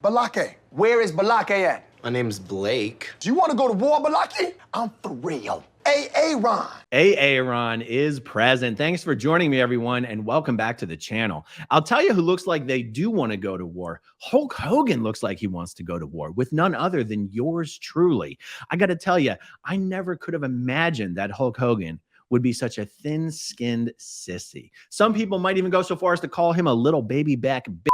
Balake. Where is Balake at? My name's Blake. Do you want to go to war, Balake? I'm for real. Aaron. Aaron is present. Thanks for joining me, everyone, and welcome back to the channel. I'll tell you who looks like they do want to go to war. Hulk Hogan looks like he wants to go to war with none other than yours truly. I got to tell you, I never could have imagined that Hulk Hogan would be such a thin-skinned sissy. Some people might even go so far as to call him a little baby back bitch.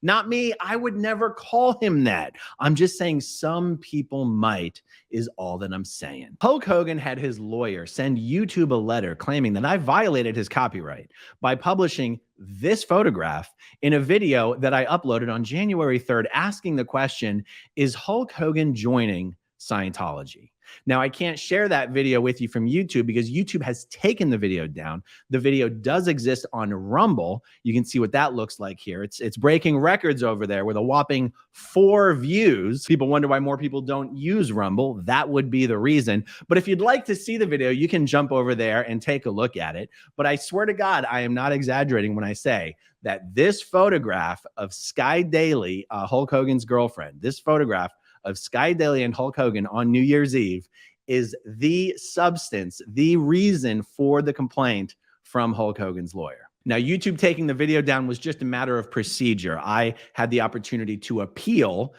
Not me. I would never call him that. I'm just saying some people might is all that I'm saying. Hulk Hogan had his lawyer send YouTube a letter claiming that I violated his copyright by publishing this photograph in a video that I uploaded on January 3rd asking the question, is Hulk Hogan joining Scientology? Now, I can't share that video with you from YouTube because YouTube has taken the video down. The video does exist on Rumble. You can see what that looks like here. It's breaking records over there with a whopping 4 views. People wonder why more people don't use Rumble. That would be the reason. But if you'd like to see the video, you can jump over there and take a look at it. But I swear to God, I am not exaggerating when I say that this photograph of Sky Daly, Hulk Hogan's girlfriend, this photograph of Sky Daly and Hulk Hogan on New Year's Eve is the substance, the reason for the complaint from Hulk Hogan's lawyer. Now, YouTube taking the video down was just a matter of procedure. I had the opportunity to appeal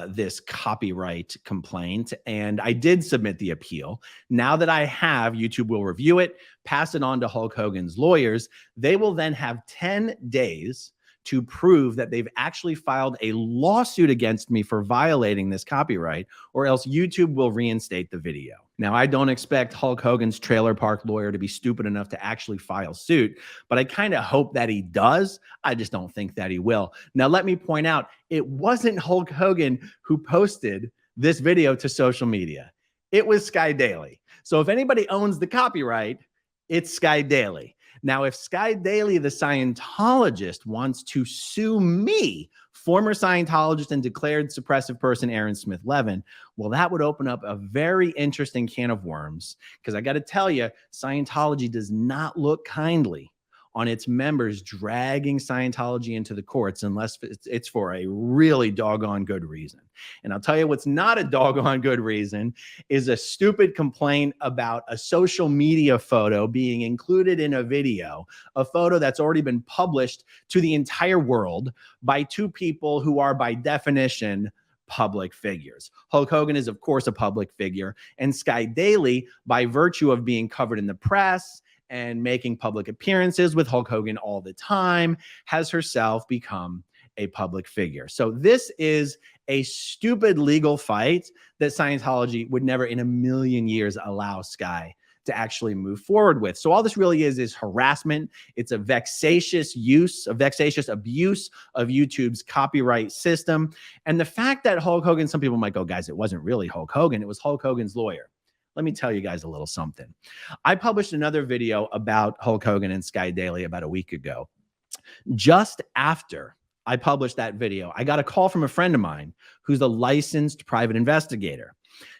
this copyright complaint, and I did submit the appeal. Now that I have, YouTube will review it, pass it on to Hulk Hogan's lawyers. They will then have 10 days to prove that they've actually filed a lawsuit against me for violating this copyright, or else YouTube will reinstate the video. Now, I don't expect Hulk Hogan's trailer park lawyer to be stupid enough to actually file suit, but I kind of hope that he does. I just don't think that he will. Now, let me point out, it wasn't Hulk Hogan who posted this video to social media. It was Sky Daly. So if anybody owns the copyright, it's Sky Daly. Now, if Sky Daly, the Scientologist, wants to sue me, former Scientologist and declared suppressive person Aaron Smith-Levin, well, that would open up a very interesting can of worms, because I got to tell you, Scientology does not look kindly on its members dragging Scientology into the courts unless it's for a really doggone good reason. And I'll tell you what's not a doggone good reason is a stupid complaint about a social media photo being included in a video, a photo that's already been published to the entire world by 2 people who are by definition public figures. Hulk Hogan is, of course, a public figure, and Sky Daly, by virtue of being covered in the press and making public appearances with Hulk Hogan all the time, has herself become a public figure. So this is a stupid legal fight that Scientology would never in a million years allow Sky to actually move forward with. So all this really is harassment. It's a vexatious abuse of YouTube's copyright system. And the fact that Hulk Hogan, some people might go, guys, it wasn't really Hulk Hogan, it was Hulk Hogan's lawyer. Let me tell you guys a little something. I published another video about Hulk Hogan and Sky Daly about a week ago. Just after I published that video, I got a call from a friend of mine who's a licensed private investigator.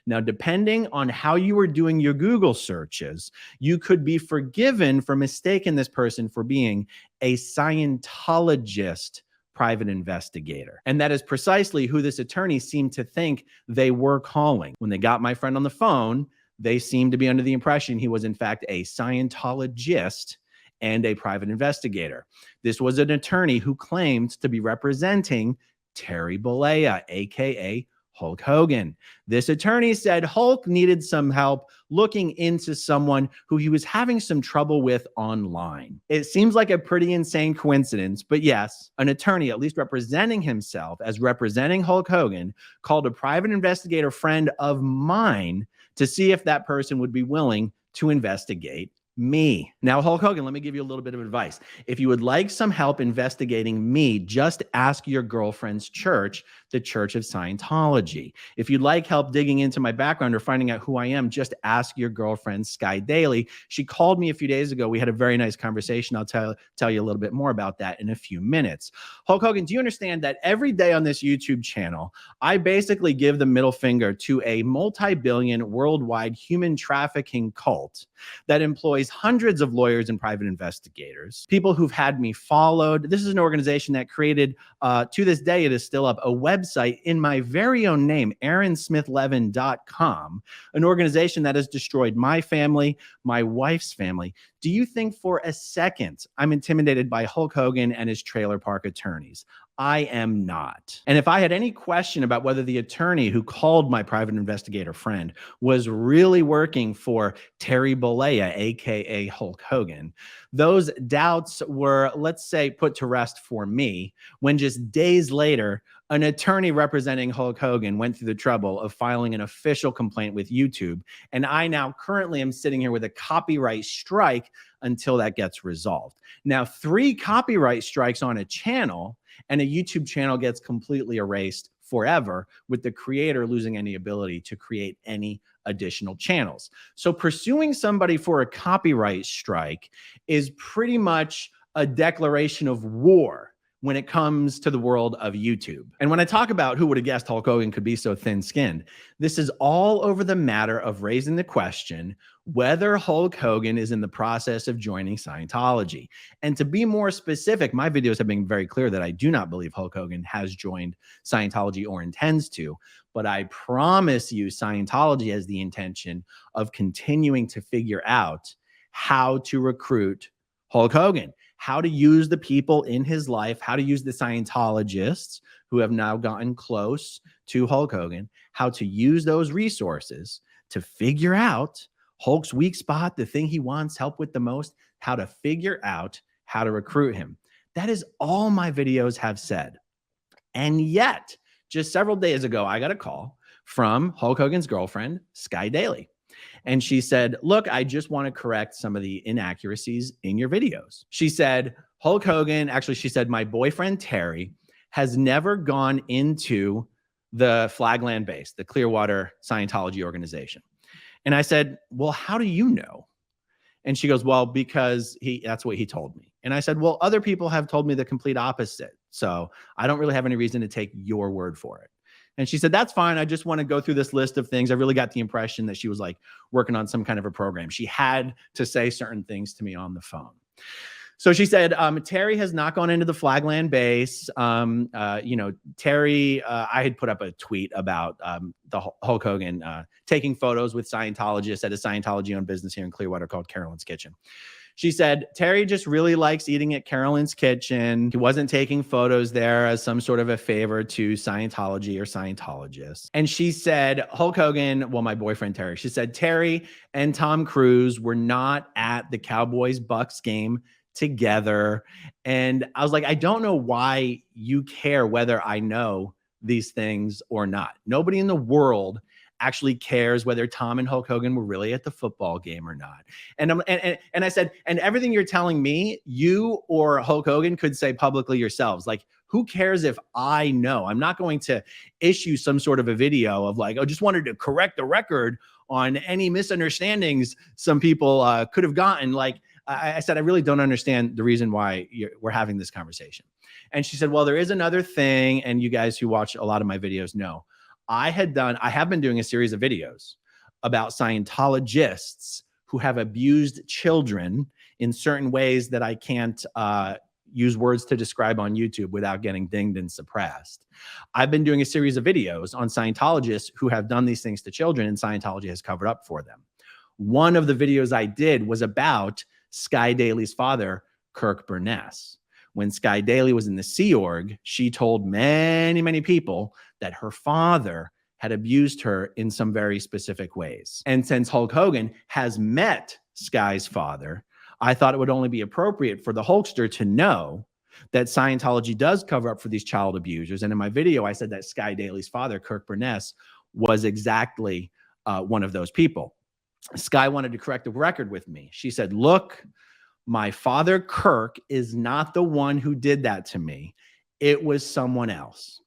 Now, depending on how you were doing your Google searches, you could be forgiven for mistaking this person for being a Scientologist private investigator. And that is precisely who this attorney seemed to think they were calling. When they got my friend on the phone, they seemed to be under the impression he was, in fact, a Scientologist and a private investigator. This was an attorney who claimed to be representing Terry Bollea, aka Hulk Hogan. This attorney said Hulk needed some help looking into someone who he was having some trouble with online. It seems like a pretty insane coincidence, but yes, an attorney, at least representing himself as representing Hulk Hogan, called a private investigator friend of mine to see if that person would be willing to investigate me. Now, Hulk Hogan, let me give you a little bit of advice. If you would like some help investigating me, just ask your girlfriend's church, the Church of Scientology. If you'd like help digging into my background or finding out who I am, just ask your girlfriend, Sky Daly. She called me a few days ago. We had a very nice conversation. I'll tell you a little bit more about that in a few minutes. Hulk Hogan, do you understand that every day on this YouTube channel, I basically give the middle finger to a multi-billion worldwide human trafficking cult that employs these hundreds of lawyers and private investigators, people who've had me followed. This is an organization that created, to this day, it is still up, a website in my very own name, Smith-Levin.com, an organization that has destroyed my family, my wife's family. Do you think for a second I'm intimidated by Hulk Hogan and his trailer park attorneys? I am not. And if I had any question about whether the attorney who called my private investigator friend was really working for Terry Bollea, aka Hulk Hogan, those doubts were, let's say, put to rest for me when just days later, an attorney representing Hulk Hogan went through the trouble of filing an official complaint with YouTube. And I now currently am sitting here with a copyright strike until that gets resolved. Now, 3 copyright strikes on a channel and a YouTube channel gets completely erased forever, with the creator losing any ability to create any additional channels. So pursuing somebody for a copyright strike is pretty much a declaration of war when it comes to the world of YouTube. And when I talk about who would have guessed Hulk Hogan could be so thin-skinned, this is all over the matter of raising the question whether Hulk Hogan is in the process of joining Scientology. And to be more specific, my videos have been very clear that I do not believe Hulk Hogan has joined Scientology or intends to, but I promise you Scientology has the intention of continuing to figure out how to recruit Hulk Hogan, how to use the people in his life, how to use the Scientologists who have now gotten close to Hulk Hogan, how to use those resources to figure out Hulk's weak spot, the thing he wants help with the most, how to figure out how to recruit him. That is all my videos have said. And yet, just several days ago, I got a call from Hulk Hogan's girlfriend, Sky Daly. And she said, look, I just want to correct some of the inaccuracies in your videos. She said, Hulk Hogan, actually, she said, my boyfriend, Terry, has never gone into the Flagland base, the Clearwater Scientology organization. And I said, well, how do you know? And she goes, well, because that's what he told me. And I said, well, other people have told me the complete opposite. So I don't really have any reason to take your word for it. And she said, that's fine. I just want to go through this list of things. I really got the impression that she was like working on some kind of a program. She had to say certain things to me on the phone. So she said, Terry has not gone into the Flagland base. Terry, I had put up a tweet about the Hulk Hogan taking photos with Scientologists at a Scientology-owned business here in Clearwater called Carolyn's Kitchen. She said, Terry just really likes eating at Carolyn's Kitchen. He wasn't taking photos there as some sort of a favor to Scientology or Scientologists. And she said, Hulk Hogan, well, my boyfriend, Terry, she said, Terry and Tom Cruise were not at the Cowboys-Bucks game together. And I was like, I don't know why you care whether I know these things or not. Nobody in the world actually cares whether Tom and Hulk Hogan were really at the football game or not. And I said, and everything you're telling me, you or Hulk Hogan could say publicly yourselves. Like, who cares if I know? I'm not going to issue some sort of a video of like, oh, just wanted to correct the record on any misunderstandings some people could have gotten. Like, I said, I really don't understand the reason why we're having this conversation. And she said, well, there is another thing. And you guys who watch a lot of my videos know, I have been doing a series of videos about Scientologists who have abused children in certain ways that I can't use words to describe on YouTube without getting dinged and suppressed. I've been doing a series of videos on Scientologists who have done these things to children, and Scientology has covered up for them. One of the videos I did was about Sky Daly's father, Kirk Burness. When Sky Daly was in the Sea Org, she told many, many people that her father had abused her in some very specific ways. And since Hulk Hogan has met Sky's father, I thought it would only be appropriate for the Hulkster to know that Scientology does cover up for these child abusers. And in my video, I said that Sky Daly's father, Kirk Burness, was exactly one of those people. Sky wanted to correct the record with me. She said, look, my father, Kirk, is not the one who did that to me. It was someone else.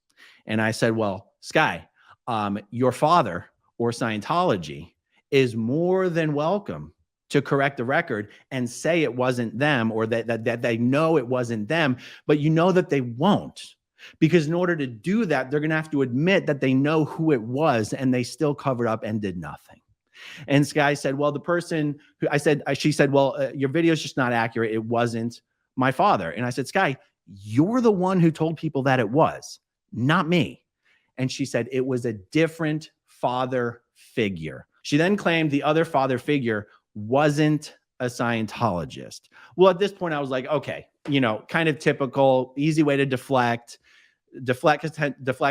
And I said, well, Sky, your father or Scientology is more than welcome to correct the record and say it wasn't them, or that they know it wasn't them, but you know that they won't. Because in order to do that, they're going to have to admit that they know who it was, and they still covered up and did nothing. And Sky said, well, the person who she said, well, your video is just not accurate. It wasn't my father. And I said, Sky, you're the one who told people that it was, not me. And she said, it was a different father figure. She then claimed the other father figure wasn't a Scientologist. Well, at this point, I was like, okay, kind of typical, easy way to deflects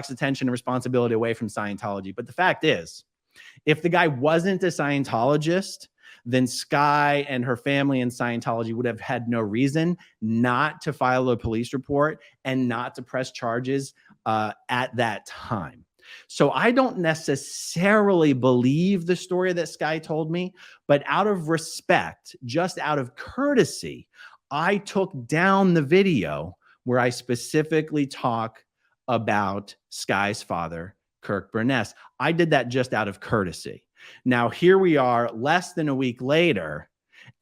attention and responsibility away from Scientology. But the fact is, if the guy wasn't a Scientologist, then Sky and her family in Scientology would have had no reason not to file a police report and not to press charges at that time. So I don't necessarily believe the story that Sky told me, but out of respect, just out of courtesy, I took down the video where I specifically talk about Sky's father, Kirk Burness. I did that just out of courtesy. Now, here we are less than a week later,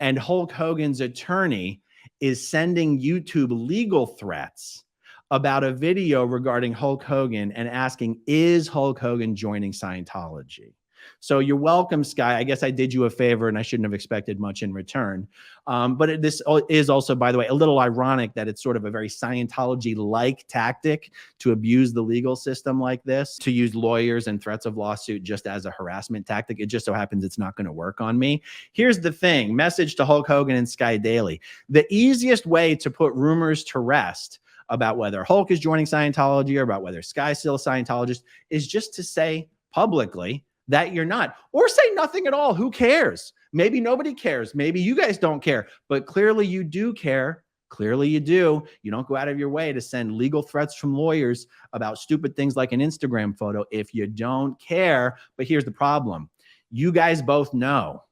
and Hulk Hogan's attorney is sending YouTube legal threats about a video regarding Hulk Hogan and asking, is Hulk Hogan joining Scientology? So you're welcome, Sky. I guess I did you a favor and I shouldn't have expected much in return. But this is also, by the way, a little ironic that it's sort of a very Scientology-like tactic to abuse the legal system like this, to use lawyers and threats of lawsuit just as a harassment tactic. It just so happens it's not going to work on me. Here's the thing, message to Hulk Hogan and Sky Daily. The easiest way to put rumors to rest about whether Hulk is joining Scientology or about whether Sky's still a Scientologist is just to say publicly that you're not, or say nothing at all. Who cares? Maybe nobody cares. Maybe you guys don't care, but clearly you do care. Clearly you do. You don't go out of your way to send legal threats from lawyers about stupid things like an Instagram photo if you don't care. But here's the problem. You guys both know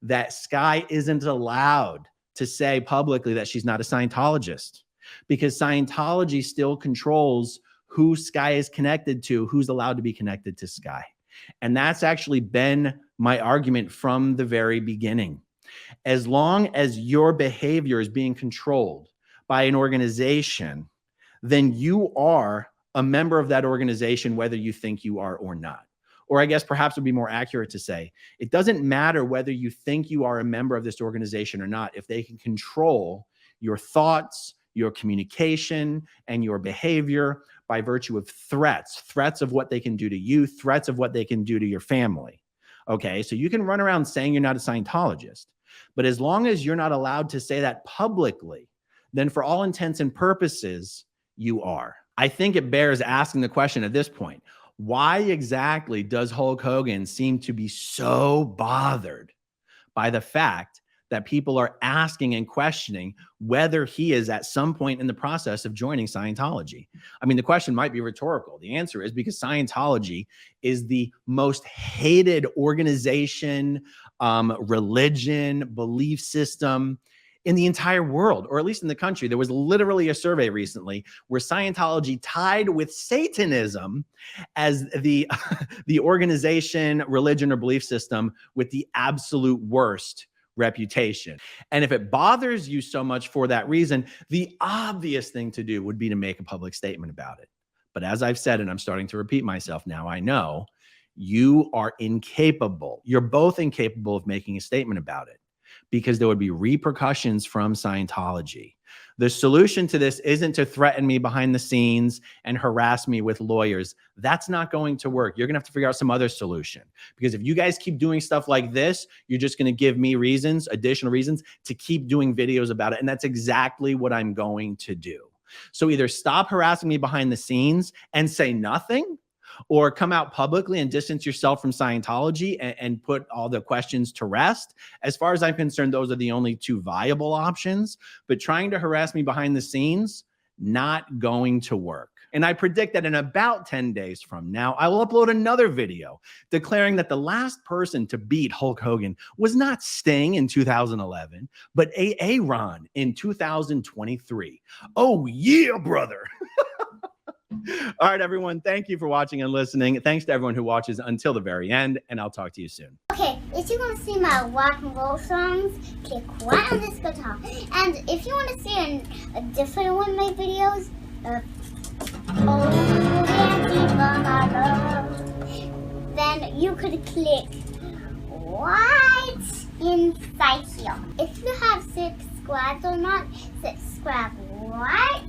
that Sky isn't allowed to say publicly that she's not a Scientologist, because Scientology still controls who Sky is connected to, who's allowed to be connected to Sky. And that's actually been my argument from the very beginning. As long as your behavior is being controlled by an organization, then you are a member of that organization, whether you think you are or not. Or I guess perhaps it would be more accurate to say, it doesn't matter whether you think you are a member of this organization or not, if they can control your thoughts, your communication, and your behavior by virtue of threats of what they can do to you, threats of what they can do to your family. Okay, so you can run around saying you're not a Scientologist, but as long as you're not allowed to say that publicly, then for all intents and purposes, you are. I think it bears asking the question at this point, why exactly does Hulk Hogan seem to be so bothered by the fact that people are asking and questioning whether he is at some point in the process of joining Scientology? I mean, the question might be rhetorical. The answer is because Scientology is the most hated organization, religion, belief system in the entire world, or at least in the country. There was literally a survey recently where Scientology tied with Satanism as the organization, religion, or belief system with the absolute worst reputation. And if it bothers you so much for that reason, the obvious thing to do would be to make a public statement about it. But as I've said, and I'm starting to repeat myself now, I know you are incapable. You're both incapable of making a statement about it because there would be repercussions from Scientology. The solution to this isn't to threaten me behind the scenes and harass me with lawyers. That's not going to work. You're going to have to figure out some other solution, because if you guys keep doing stuff like this, you're just going to give me reasons, additional reasons to keep doing videos about it. And that's exactly what I'm going to do. So either stop harassing me behind the scenes and say nothing, or come out publicly and distance yourself from Scientology and put all the questions to rest. As far as I'm concerned, those are the only two viable options. But trying to harass me behind the scenes, not going to work. And I predict that in about 10 days from now, I will upload another video declaring that the last person to beat Hulk Hogan was not Sting in 2011, but Aaron in 2023. Oh yeah, brother. All right, everyone. Thank you for watching and listening. Thanks to everyone who watches until the very end, and I'll talk to you soon. Okay, if you want to see my rock and roll songs, click right on this guitar. And if you want to see a different one of my videos, then you could click right inside here. If you have subscribed or not, subscribe right